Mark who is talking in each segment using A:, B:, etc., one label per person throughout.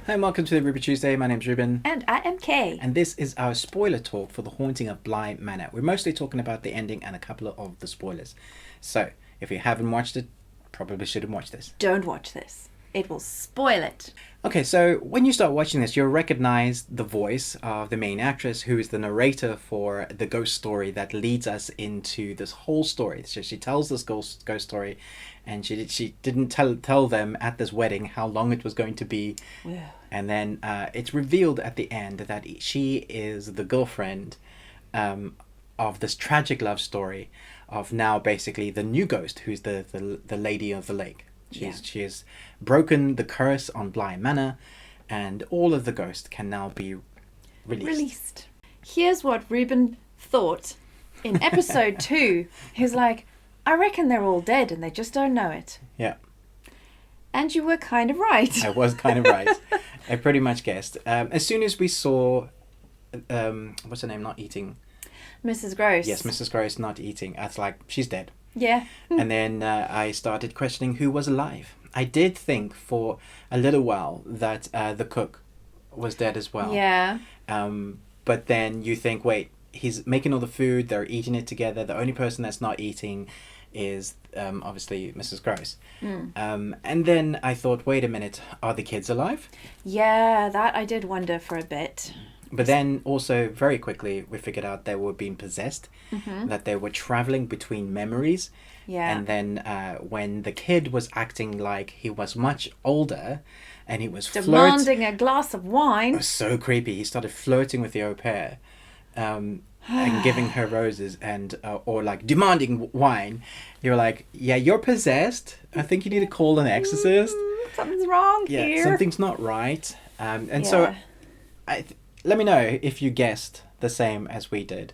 A: Hi and welcome to the Ruby Tuesday. My name's Ruben.
B: And I am Kay.
A: And this is our spoiler talk for The Haunting of Bly Manor. We're mostly talking about the ending and a couple of the spoilers. So, if you haven't watched it, probably shouldn't watch this.
B: Don't watch this. It will spoil it.
A: Okay, so when you start watching this, you'll recognize the voice of the main actress, who is the narrator for the ghost story that leads us into this whole story. So she tells this ghost story, and she didn't tell them at this wedding how long it was going to be.
B: Yeah.
A: And then it's revealed at the end that she is the girlfriend of this tragic love story of now basically the new ghost, who's the lady of the lake. She has broken the curse on Bly Manor, and all of the ghosts can now be released.
B: Here's what Ruben thought in episode 2. He's like, I reckon they're all dead and they just don't know it.
A: Yeah.
B: And you were kind of right.
A: I was kind of right. I pretty much guessed. As soon as we saw, what's her name, not eating?
B: Mrs. Gross.
A: Yes, Mrs. Gross not eating. I was like, she's dead.
B: Yeah.
A: And then I started questioning who was alive. I did think for a little while that the cook was dead as well.
B: Yeah.
A: But then you think, wait, he's making all the food, they're eating it together. The only person that's not eating is obviously Mrs. Gross. And then I thought, wait a minute, are the kids alive?
B: Yeah, that I did wonder for a bit.
A: But then also very quickly we figured out they were being possessed, that they were traveling between memories.
B: Yeah.
A: And then when the kid was acting like he was much older and he was
B: demanding a glass of wine.
A: It was so creepy. He started flirting with the au pair and giving her roses and or like demanding wine. You're like, yeah, you're possessed. I think you need to call an exorcist.
B: Something's wrong here.
A: Yeah, something's not right. So let me know if you guessed the same as we did.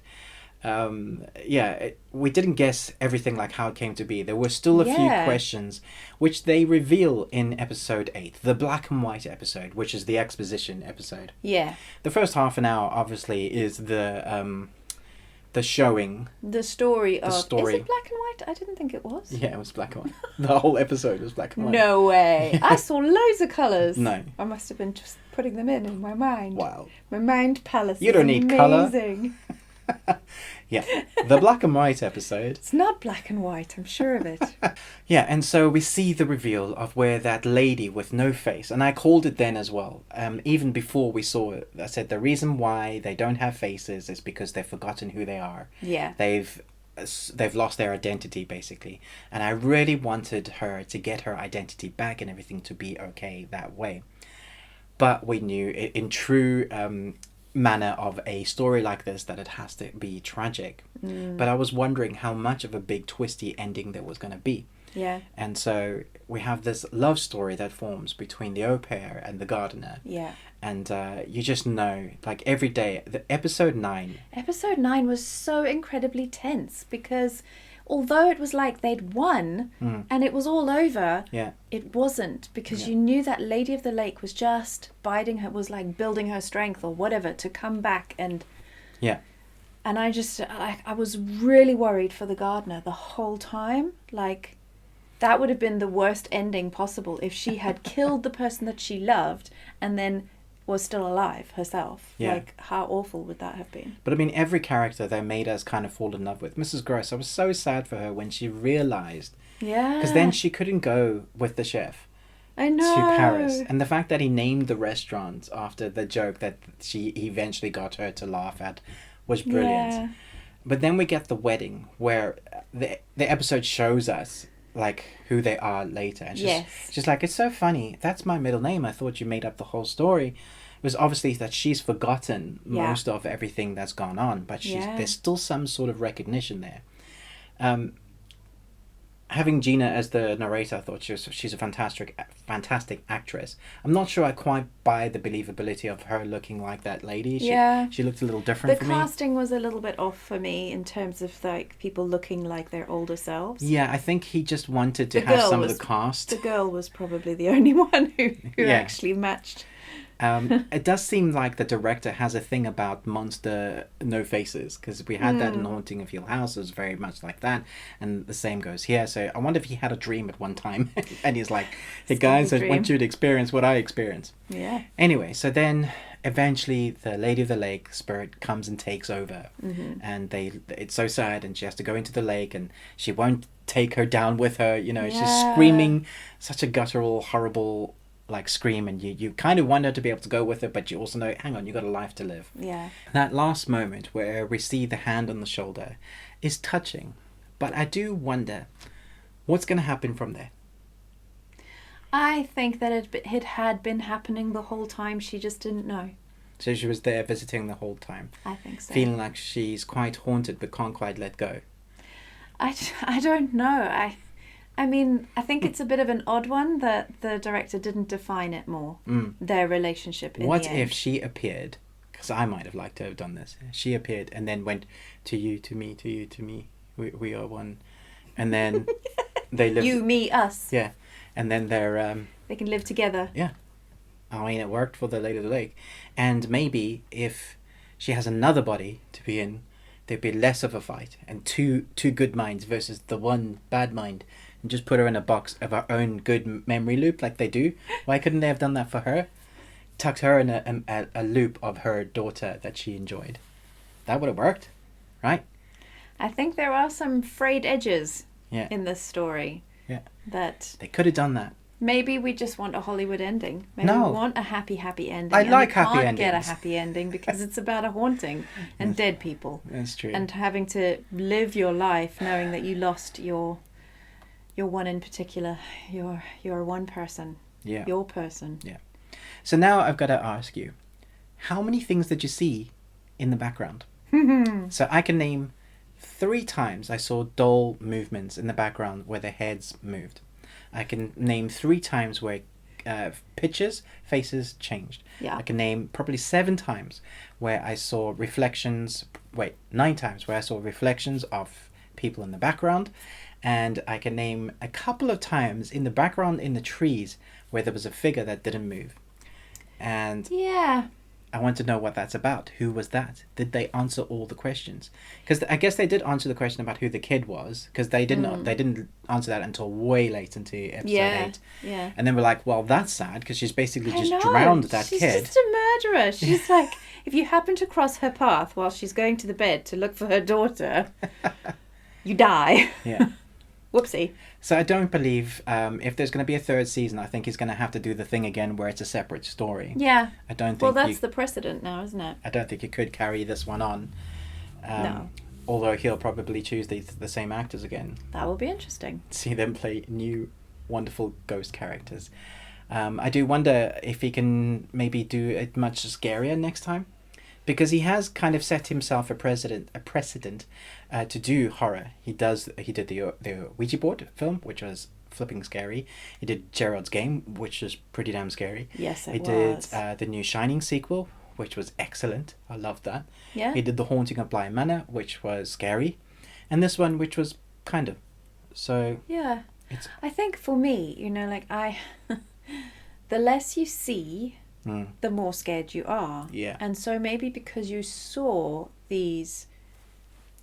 A: We didn't guess everything like how it came to be. There were still a few questions which they reveal in episode 8, the black and white episode, which is the exposition episode.
B: Yeah.
A: The first half an hour obviously is the showing.
B: The story of... Is it black and white? I didn't think it was.
A: Yeah, it was black and white. The whole episode was black and white.
B: No way. I saw loads of colours.
A: No.
B: I must have been just putting them in my mind.
A: Wow.
B: My mind palace
A: You don't need colour.
B: Amazing.
A: Yeah, the black and white episode.
B: It's not black and white, I'm sure of it.
A: Yeah, and so we see the reveal of where that lady with no face, and I called it then as well, even before we saw it. I said the reason why they don't have faces is because they've forgotten who they are.
B: Yeah.
A: They've lost their identity, basically. And I really wanted her to get her identity back and everything to be okay that way. But we knew in true... manner of a story like this that it has to be tragic. But I was wondering how much of a big twisty ending there was going to be.
B: Yeah.
A: And so we have this love story that forms between the au pair and the gardener.
B: Yeah.
A: And you just know, like every day, episode 9.
B: Episode 9 was so incredibly tense because although it was like they'd won and it was all over, it wasn't, because you knew that Lady of the Lake was just biding her, was like building her strength or whatever to come back. And and I was really worried for the gardener the whole time. Like, that would have been the worst ending possible if she had killed the person that she loved and then was still alive herself.
A: Yeah.
B: Like, how awful would that have been?
A: But I mean, every character they made us kind of fall in love with. Mrs. Gross, I was so sad for her when she realised.
B: Yeah.
A: Because then she couldn't go with the chef.
B: I know.
A: To Paris. And the fact that he named the restaurant after the joke that he eventually got her to laugh at was brilliant.
B: Yeah.
A: But then we get the wedding where the episode shows us like who they are later. And she's like, it's so funny. That's my middle name. I thought you made up the whole story. It was obviously that she's forgotten most of everything that's gone on, but there's still some sort of recognition there. Having Gina as the narrator, I thought she's a fantastic actress. I'm not sure I quite buy the believability of her looking like that lady. She looked a little different for me.
B: The casting was a little bit off for me in terms of like people looking like their older selves.
A: Yeah, I think he just wanted to have some of the cast.
B: The girl was probably the only one who actually matched
A: It does seem like the director has a thing about monster no faces, because we had that in Haunting of Hill House. It was very much like that, and the same goes here. So I wonder if he had a dream at one time and he's like, hey guys, I want you to experience what I experienced.
B: Yeah.
A: Anyway, so then eventually the Lady of the Lake spirit comes and takes over, and it's so sad, and she has to go into the lake, and she won't take her down with her. She's screaming such a guttural, horrible like scream, and you kind of want her to be able to go with her, but you also know, hang on, you got a life to live.
B: Yeah.
A: That last moment where we see the hand on the shoulder is touching, but I do wonder what's going to happen from there.
B: I think that it had been happening the whole time, she just didn't know.
A: So she was there visiting the whole time.
B: I think so.
A: Feeling like she's quite haunted but can't quite let go.
B: I don't know. I mean, I think it's a bit of an odd one that the director didn't define it more, their relationship in
A: What
B: the end.
A: if she appeared, because I might have liked to have done this, she appeared and then went, to you, to me, to you, to me, we are one. And then they live...
B: You, me, us.
A: Yeah. And then they're...
B: They can live together.
A: Yeah. I mean, it worked for the Lady of the Lake. And maybe if she has another body to be in, there'd be less of a fight, and two good minds versus the one bad mind, and just put her in a box of her own good memory loop like they do. Why couldn't they have done that for her? Tucked her in a loop of her daughter that she enjoyed. That would have worked, right?
B: I think there are some frayed edges in this story.
A: Yeah.
B: That
A: they could have done that.
B: Maybe we just want a Hollywood ending. Maybe
A: No.
B: we want a happy ending.
A: I like happy
B: endings.
A: endings.
B: Get a happy ending because it's about a haunting and dead people.
A: That's true.
B: And having to live your life knowing that you lost your one in particular, your one person.
A: Yeah.
B: Your person.
A: Yeah. So now I've got to ask you, how many things did you see in the background? So I can name 3 times I saw doll movements in the background where their heads moved. I can name 3 times where pictures, faces changed.
B: Yeah.
A: I can name probably 7 times where I saw reflections. 9 times where I saw reflections of people in the background. And I can name a couple of times in the background in the trees where there was a figure that didn't move. And
B: yeah.
A: I want to know what that's about. Who was that? Did they answer all the questions? Because I guess they did answer the question about who the kid was, because they didn't answer that until way late into episode 8.
B: Yeah.
A: And then we're like, well, that's sad, because she's basically drowned that
B: she's
A: kid.
B: She's just a murderer. She's like, if you happen to cross her path while she's going to the bed to look for her daughter, you die.
A: Yeah.
B: Whoopsie.
A: So I don't believe if there's going to be a 3rd season, I think he's going to have to do the thing again where it's a separate story.
B: Yeah.
A: I don't think.
B: Well, that's the precedent now, isn't it?
A: I don't think you could carry this one on.
B: No.
A: Although he'll probably choose the same actors again.
B: That will be interesting.
A: See them play new, wonderful ghost characters. I do wonder if he can maybe do it much scarier next time, because he has kind of set himself a precedent to do horror. He did the Ouija board film, which was flipping scary. He did Gerald's Game, which was pretty damn scary.
B: Yes,
A: He did the new Shining sequel, which was excellent. I loved that.
B: Yeah.
A: He did The Haunting of Bly Manor, which was scary, and this one, which was kind of. So
B: yeah, I think for me, the less you see, the more scared you are.
A: Yeah.
B: And so maybe because you saw these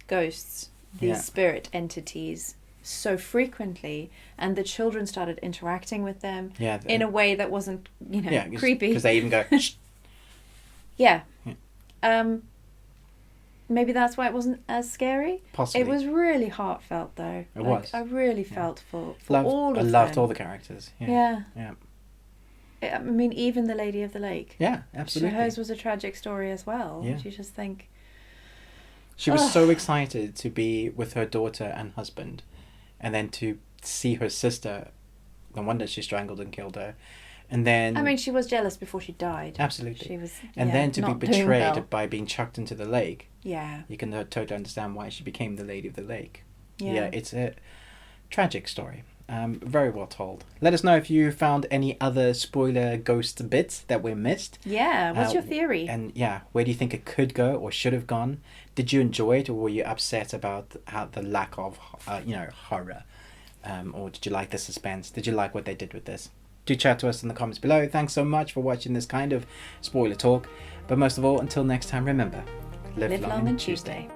B: ghosts, these spirit entities so frequently, and the children started interacting with them in a way that wasn't, creepy.
A: Because they even go, shh.
B: Yeah. Maybe that's why it wasn't as scary.
A: Possibly.
B: It was really heartfelt, though.
A: It was.
B: I really felt for
A: Loved,
B: all of them.
A: I loved all the characters.
B: Yeah.
A: Yeah.
B: I mean, even the Lady of the Lake.
A: Yeah, absolutely.
B: Hers was a tragic story as well.
A: Yeah.
B: You just think...
A: She was so excited to be with her daughter and husband, and then to see her sister, the one that she strangled and killed her, and then...
B: I mean, she was jealous before she died.
A: Absolutely.
B: She was,
A: and then to be
B: not doing well.
A: betrayed by being chucked into the lake.
B: Yeah.
A: You can totally understand why she became the Lady of the Lake.
B: Yeah.
A: It's a tragic story. Very well told. Let us know if you found any other spoiler ghost bits that we missed.
B: Yeah, what's your theory?
A: And where do you think it could go or should have gone? Did you enjoy it, or were you upset about the lack of horror? Or did you like the suspense? Did you like what they did with this? do chat to us in the comments below. Thanks so much for watching this kind of spoiler talk. But most of all, until next time, remember, live long and Tuesday.